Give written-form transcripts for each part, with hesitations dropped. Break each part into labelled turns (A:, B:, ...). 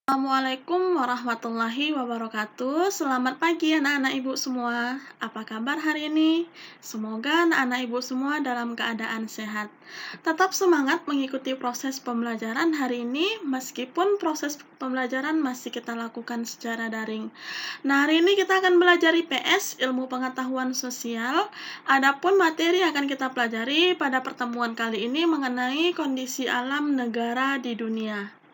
A: Assalamualaikum warahmatullahi wabarakatuh. Selamat pagi anak-anak ibu semua. Apa kabar hari ini? Semoga anak-anak ibu semua dalam keadaan sehat. Tetap semangat mengikuti proses pembelajaran hari ini meskipun proses pembelajaran masih kita lakukan secara daring. Nah, hari ini kita akan belajar IPS, ilmu pengetahuan sosial. Adapun materi yang akan kita pelajari pada pertemuan kali ini mengenai kondisi alam negara di dunia.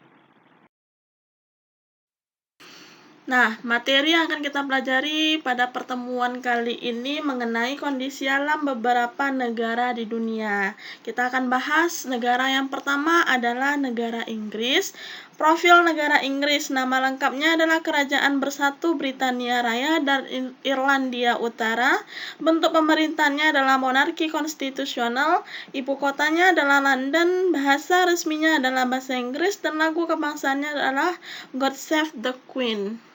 A: Nah, materi yang akan kita pelajari pada pertemuan kali ini mengenai kondisi alam beberapa negara di dunia. Kita akan bahas negara yang pertama adalah negara Inggris. Profil negara Inggris, nama lengkapnya adalah Kerajaan Bersatu Britania Raya dan Irlandia Utara. Bentuk pemerintahnya adalah monarki konstitusional. Ibu kotanya adalah London. Bahasa resminya adalah bahasa Inggris dan lagu kebangsaannya adalah God Save the Queen.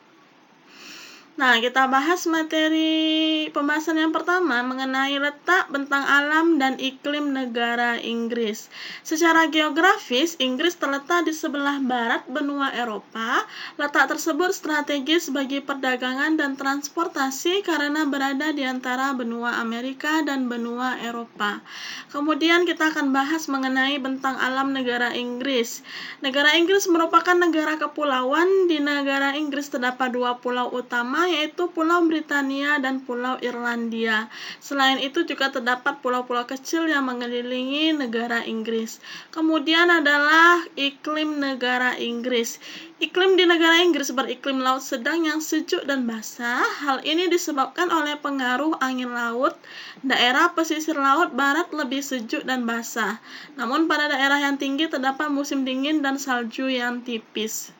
A: Nah, kita bahas materi pembahasan yang pertama mengenai letak, bentang alam, dan iklim negara Inggris. Secara geografis, Inggris terletak di sebelah barat benua Eropa. Letak tersebut strategis bagi perdagangan dan transportasi karena berada di antara benua Amerika dan benua Eropa. Kemudian kita akan bahas mengenai bentang alam negara Inggris. Negara Inggris merupakan negara kepulauan. Di negara Inggris terdapat dua pulau utama, yaitu Pulau Britania dan Pulau Irlandia. Selain itu juga terdapat pulau-pulau kecil yang mengelilingi negara Inggris. Kemudian adalah iklim negara Inggris. Iklim di negara Inggris beriklim laut sedang yang sejuk dan basah. Hal ini disebabkan oleh pengaruh angin laut. Daerah pesisir laut barat lebih sejuk dan basah. Namun pada daerah yang tinggi terdapat musim dingin dan salju yang tipis.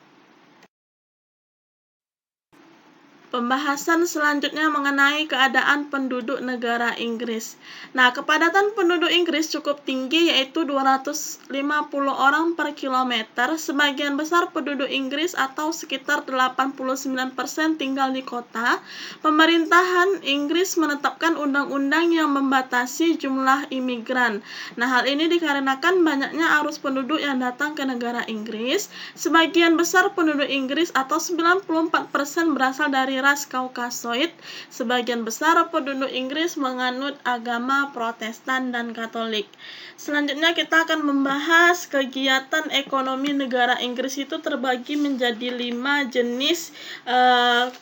A: Pembahasan selanjutnya mengenai keadaan penduduk negara Inggris. Nah, kepadatan penduduk Inggris cukup tinggi, yaitu 250 orang per kilometer. Sebagian besar penduduk Inggris atau sekitar 89% tinggal di kota. Pemerintahan Inggris menetapkan undang-undang yang membatasi jumlah imigran. Nah, hal ini dikarenakan banyaknya arus penduduk yang datang ke negara Inggris. Sebagian besar penduduk Inggris atau 94% berasal dari ras Kaukasoid. Sebagian besar penduduk Inggris menganut agama Protestan dan Katolik. Selanjutnya kita akan membahas kegiatan ekonomi negara Inggris. Itu terbagi menjadi 5 jenis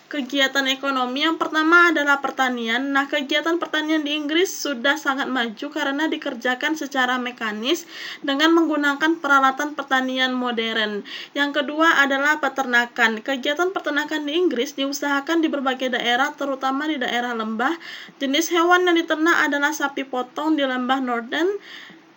A: kegiatan ekonomi. Yang pertama adalah pertanian. Nah, kegiatan pertanian di Inggris sudah sangat maju karena dikerjakan secara mekanis dengan menggunakan peralatan pertanian modern. Yang kedua adalah peternakan. Kegiatan peternakan di Inggris diusahakan di berbagai daerah, terutama di daerah lembah. Jenis hewan yang diternak adalah sapi potong di lembah Northern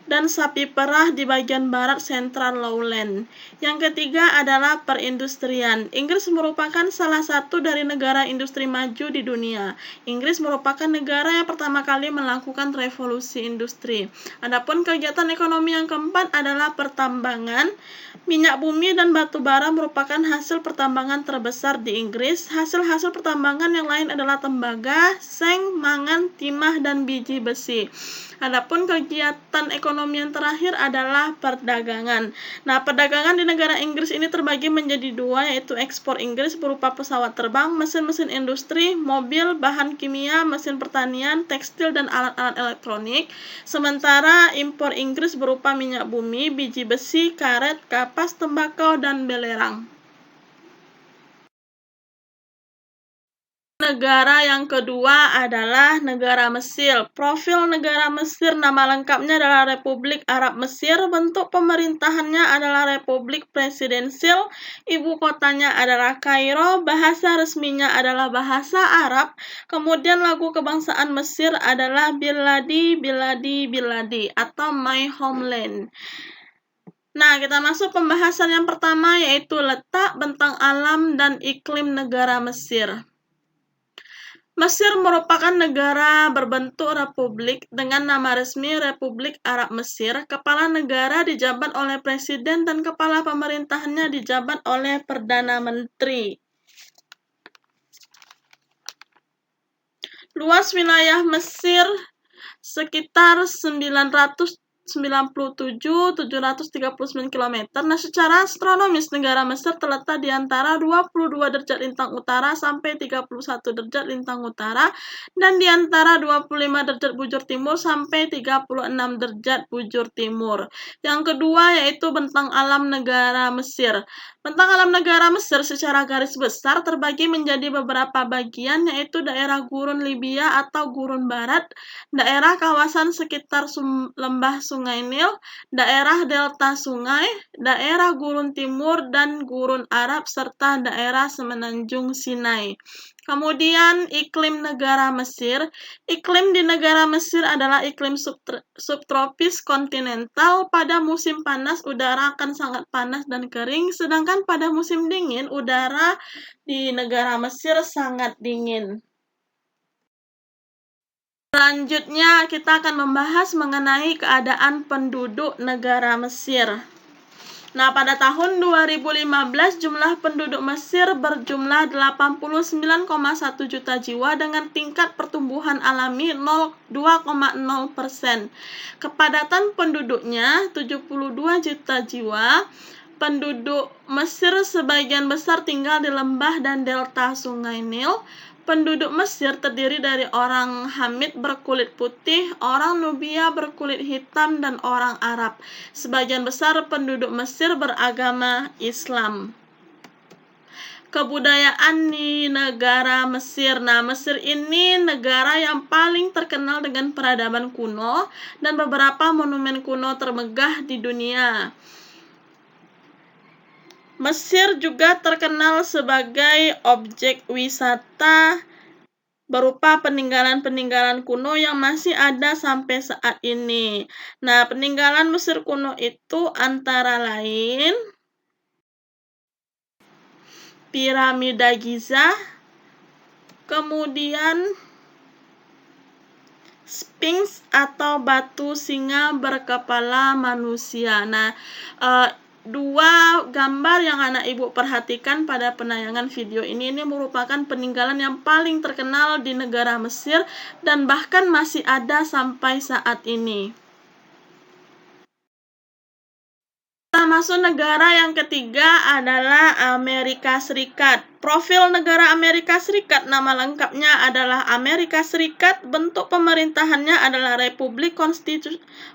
A: dan sapi perah di bagian barat Central Lowland. Yang ketiga adalah perindustrian. Inggris merupakan salah satu dari negara industri maju di dunia. Inggris merupakan negara yang pertama kali melakukan revolusi industri. Adapun kegiatan ekonomi yang keempat adalah pertambangan. Minyak bumi dan batu bara merupakan hasil pertambangan terbesar di Inggris. Hasil-hasil pertambangan yang lain adalah tembaga, seng, mangan, timah, dan biji besi. Adapun kegiatan ekonomi yang terakhir adalah perdagangan. Nah, perdagangan di negara Inggris ini terbagi menjadi dua, yaitu ekspor Inggris berupa pesawat terbang, mesin-mesin industri, mobil, bahan kimia, mesin pertanian, tekstil, dan alat-alat elektronik. Sementara impor Inggris berupa minyak bumi, biji besi, karet, kapas, tembakau, dan belerang. Negara yang kedua adalah negara Mesir. Profil negara Mesir, nama lengkapnya adalah Republik Arab Mesir. Bentuk pemerintahannya adalah Republik Presidensial. Ibu kotanya adalah Kairo. Bahasa resminya adalah bahasa Arab. Kemudian lagu kebangsaan Mesir adalah Biladi, Biladi, Biladi atau My Homeland. Nah, kita masuk pembahasan yang pertama, yaitu letak, bentang alam, dan iklim negara Mesir. Mesir merupakan negara berbentuk republik dengan nama resmi Republik Arab Mesir. Kepala negara dijabat oleh presiden dan kepala pemerintahannya dijabat oleh Perdana Menteri. Luas wilayah Mesir sekitar 900 739 km. Nah, secara astronomis negara Mesir terletak di antara 22 derajat lintang utara sampai 31 derajat lintang utara dan di antara 25 derajat bujur timur sampai 36 derajat bujur timur. Yang kedua yaitu bentang alam negara Mesir. Bentang alam negara Mesir secara garis besar terbagi menjadi beberapa bagian, yaitu daerah gurun Libya atau gurun barat, daerah kawasan sekitar lembah Sungai Nil, daerah delta sungai, daerah gurun timur dan gurun Arab, serta daerah semenanjung Sinai. Kemudian iklim negara Mesir. Iklim di negara Mesir adalah iklim subtropis kontinental. Pada musim panas udara akan sangat panas dan kering, sedangkan pada musim dingin udara di negara Mesir sangat dingin. Selanjutnya kita akan membahas mengenai keadaan penduduk negara Mesir. Nah, pada tahun 2015 jumlah penduduk Mesir berjumlah 89,1 juta jiwa dengan tingkat pertumbuhan alami 2,0%. Kepadatan penduduknya 72 juta jiwa. Penduduk Mesir sebagian besar tinggal di lembah dan delta Sungai Nil. Penduduk Mesir terdiri dari orang Hamid berkulit putih, orang Nubia berkulit hitam, dan orang Arab. Sebagian besar penduduk Mesir beragama Islam. Kebudayaan di negara Mesir. Nah, Mesir ini negara yang paling terkenal dengan peradaban kuno dan beberapa monumen kuno termegah di dunia. Mesir juga terkenal sebagai objek wisata berupa peninggalan-peninggalan kuno yang masih ada sampai saat ini. Nah, peninggalan Mesir kuno itu antara lain piramida Giza, kemudian Sphinx atau batu singa berkepala manusia. Nah, dua gambar yang anak ibu perhatikan pada penayangan video ini merupakan peninggalan yang paling terkenal di negara Mesir dan bahkan masih ada sampai saat ini. Kita masuk negara yang ketiga adalah Amerika Serikat. Profil negara Amerika Serikat, nama lengkapnya adalah Amerika Serikat, bentuk pemerintahannya adalah Republik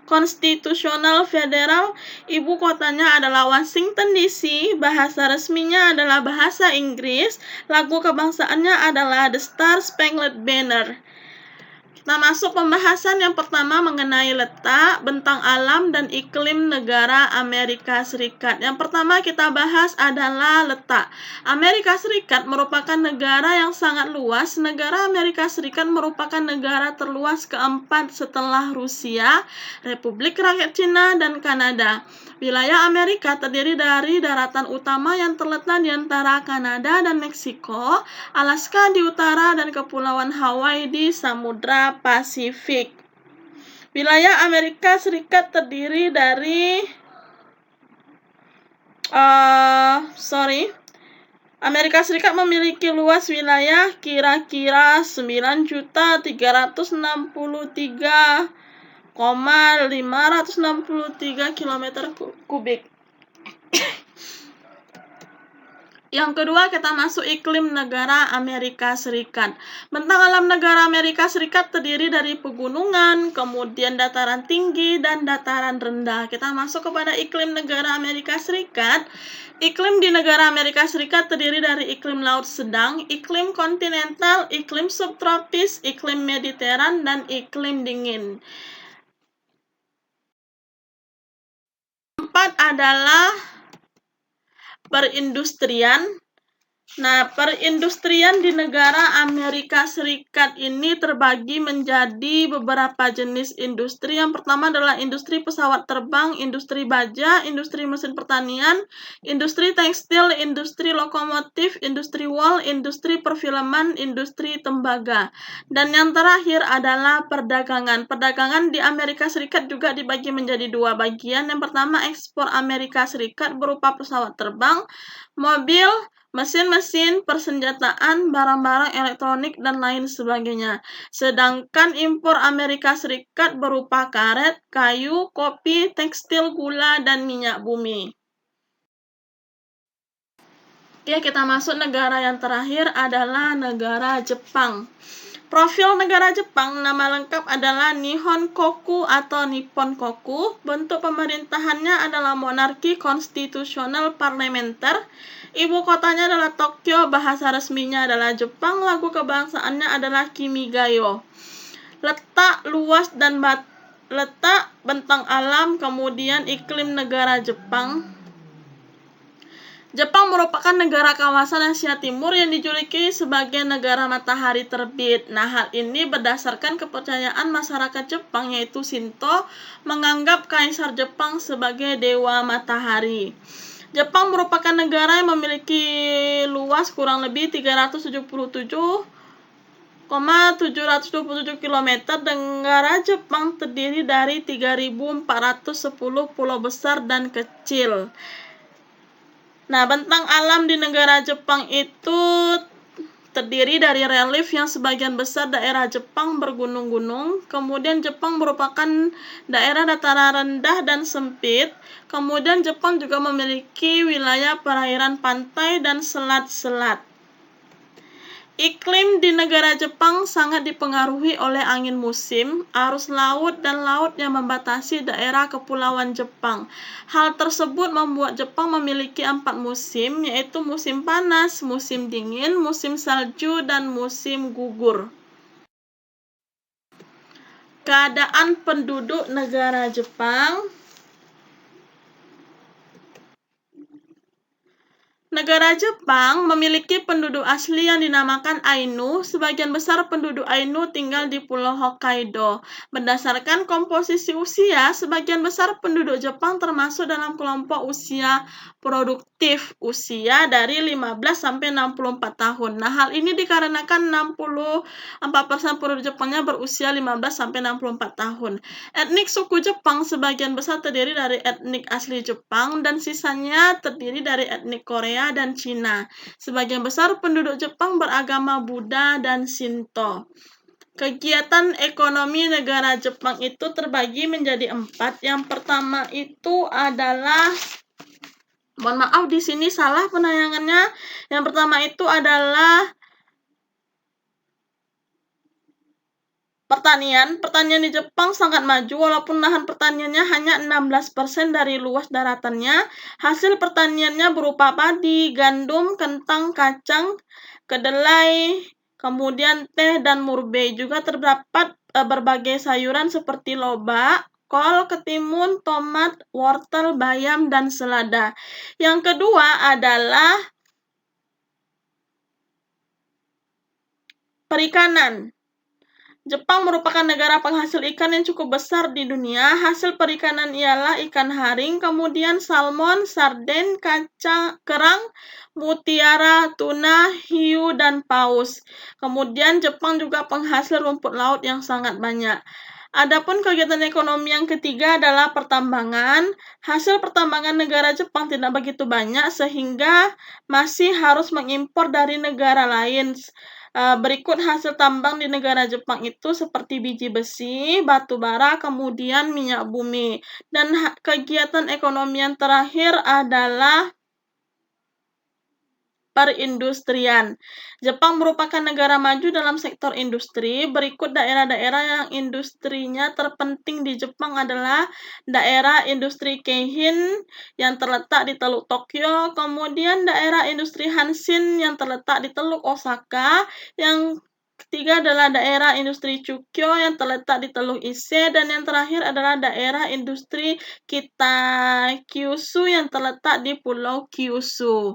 A: Konstitusional Federal, ibu kotanya adalah Washington DC, bahasa resminya adalah bahasa Inggris, lagu kebangsaannya adalah The Star Spangled Banner. Kita masuk pembahasan yang pertama mengenai letak, bentang alam, dan iklim negara Amerika Serikat. Yang pertama kita bahas adalah letak. Amerika Serikat merupakan negara yang sangat luas. Negara Amerika Serikat merupakan negara terluas keempat setelah Rusia, Republik Rakyat Cina, dan Kanada. Wilayah Amerika terdiri dari daratan utama yang terletak di antara Kanada dan Meksiko, Alaska di utara, dan Kepulauan Hawaii di Samudra Pasifik. Wilayah Amerika Serikat terdiri dari Amerika Serikat memiliki luas wilayah kira-kira 9.363,563 km kubik. Yang kedua, kita masuk iklim negara Amerika Serikat. Bentang alam negara Amerika Serikat terdiri dari pegunungan, kemudian dataran tinggi, dan dataran rendah. Kita masuk kepada iklim negara Amerika Serikat. Iklim di negara Amerika Serikat terdiri dari iklim laut sedang, iklim kontinental, iklim subtropis, iklim mediteran, dan iklim dingin. Keempat adalah perindustrian. Nah, perindustrian di negara Amerika Serikat ini terbagi menjadi beberapa jenis industri. Yang pertama adalah industri pesawat terbang, industri baja, industri mesin pertanian, industri tekstil, industri lokomotif, industri wol, industri perfilman, industri tembaga. Dan yang terakhir adalah perdagangan. Perdagangan di Amerika Serikat juga dibagi menjadi dua bagian. Yang pertama, ekspor Amerika Serikat berupa pesawat terbang, mobil, mesin-mesin, persenjataan, barang-barang elektronik, dan lain sebagainya. Sedangkan impor Amerika Serikat berupa karet, kayu, kopi, tekstil, gula, dan minyak bumi. Oke, kita masuk negara yang terakhir adalah negara Jepang. Profil negara Jepang, nama lengkap adalah Nihon Koku atau Nippon Koku. Bentuk pemerintahannya adalah monarki konstitusional parlementer. Ibu kotanya adalah Tokyo, bahasa resminya adalah Jepang, lagu kebangsaannya adalah Kimigayo. Letak luas dan letak bentang alam, kemudian iklim negara Jepang. Jepang merupakan negara kawasan Asia Timur yang dijuluki sebagai negara matahari terbit. Nah, hal ini berdasarkan kepercayaan masyarakat Jepang, yaitu Shinto, menganggap Kaisar Jepang sebagai dewa matahari. Jepang merupakan negara yang memiliki luas kurang lebih 377,727 km. Negara Jepang terdiri dari 3.410 pulau besar dan kecil. Nah, bentang alam di negara Jepang itu terdiri dari relief yang sebagian besar daerah Jepang bergunung-gunung. Kemudian Jepang merupakan daerah dataran rendah dan sempit. Kemudian Jepang juga memiliki wilayah perairan pantai dan selat-selat. Iklim di negara Jepang sangat dipengaruhi oleh angin musim, arus laut, dan laut yang membatasi daerah kepulauan Jepang. Hal tersebut membuat Jepang memiliki 4 musim, yaitu musim panas, musim dingin, musim salju, dan musim gugur. Keadaan penduduk negara Jepang. Negara Jepang memiliki penduduk asli yang dinamakan Ainu. Sebagian besar penduduk Ainu tinggal di Pulau Hokkaido. Berdasarkan komposisi usia, sebagian besar penduduk Jepang termasuk dalam kelompok usia produktif, usia dari 15 sampai 64 tahun. Nah, hal ini dikarenakan 64% penduduk Jepangnya berusia 15 sampai 64 tahun. Etnik suku Jepang sebagian besar terdiri dari etnik asli Jepang dan sisanya terdiri dari etnik Korea dan Cina. Sebagian besar penduduk Jepang beragama Buddha dan Shinto. Kegiatan ekonomi negara Jepang itu terbagi menjadi 4. Yang pertama itu adalah, mohon maaf di sini salah penayangannya. Yang pertama itu adalah pertanian. Pertanian di Jepang sangat maju walaupun lahan pertaniannya hanya 16% dari luas daratannya. Hasil pertaniannya berupa padi, gandum, kentang, kacang, kedelai, kemudian teh dan murbe. Juga terdapat berbagai sayuran seperti lobak, kol, ketimun, tomat, wortel, bayam, dan selada. Yang kedua adalah perikanan. Jepang merupakan negara penghasil ikan yang cukup besar di dunia. Hasil perikanan ialah ikan haring, kemudian salmon, sarden, kerang, mutiara, tuna, hiu, dan paus. Kemudian Jepang juga penghasil rumput laut yang sangat banyak. Adapun kegiatan ekonomi yang ketiga adalah pertambangan. Hasil pertambangan negara Jepang tidak begitu banyak sehingga masih harus mengimpor dari negara lain. Berikut hasil tambang di negara Jepang itu seperti biji besi, batu bara, kemudian minyak bumi. Dan kegiatan ekonomi yang terakhir adalah perindustrian. Jepang merupakan negara maju dalam sektor industri. Berikut daerah-daerah yang industrinya terpenting di Jepang adalah daerah industri Keihin yang terletak di Teluk Tokyo, kemudian daerah industri Hanshin yang terletak di Teluk Osaka, yang ketiga adalah daerah industri Chukyo yang terletak di Teluk Ise, dan yang terakhir adalah daerah industri Kyushu yang terletak di Pulau Kyushu.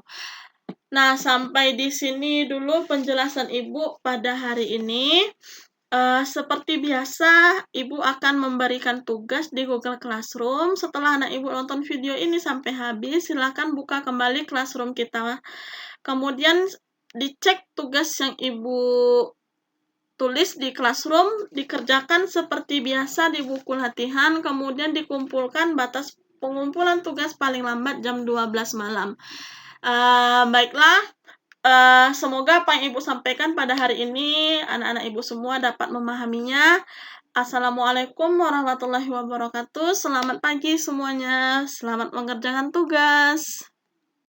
A: Nah, sampai di sini dulu penjelasan Ibu pada hari ini. Seperti biasa, Ibu akan memberikan tugas di Google Classroom. Setelah anak Ibu nonton video ini sampai habis, silakan buka kembali Classroom kita. Kemudian dicek tugas yang Ibu tulis di Classroom, dikerjakan seperti biasa di buku latihan, kemudian dikumpulkan batas pengumpulan tugas paling lambat jam 12 malam. Baiklah, Semoga apa yang Ibu sampaikan pada hari ini, anak-anak Ibu semua dapat memahaminya. Assalamualaikum warahmatullahi wabarakatuh. Selamat pagi semuanya. Selamat mengerjakan tugas.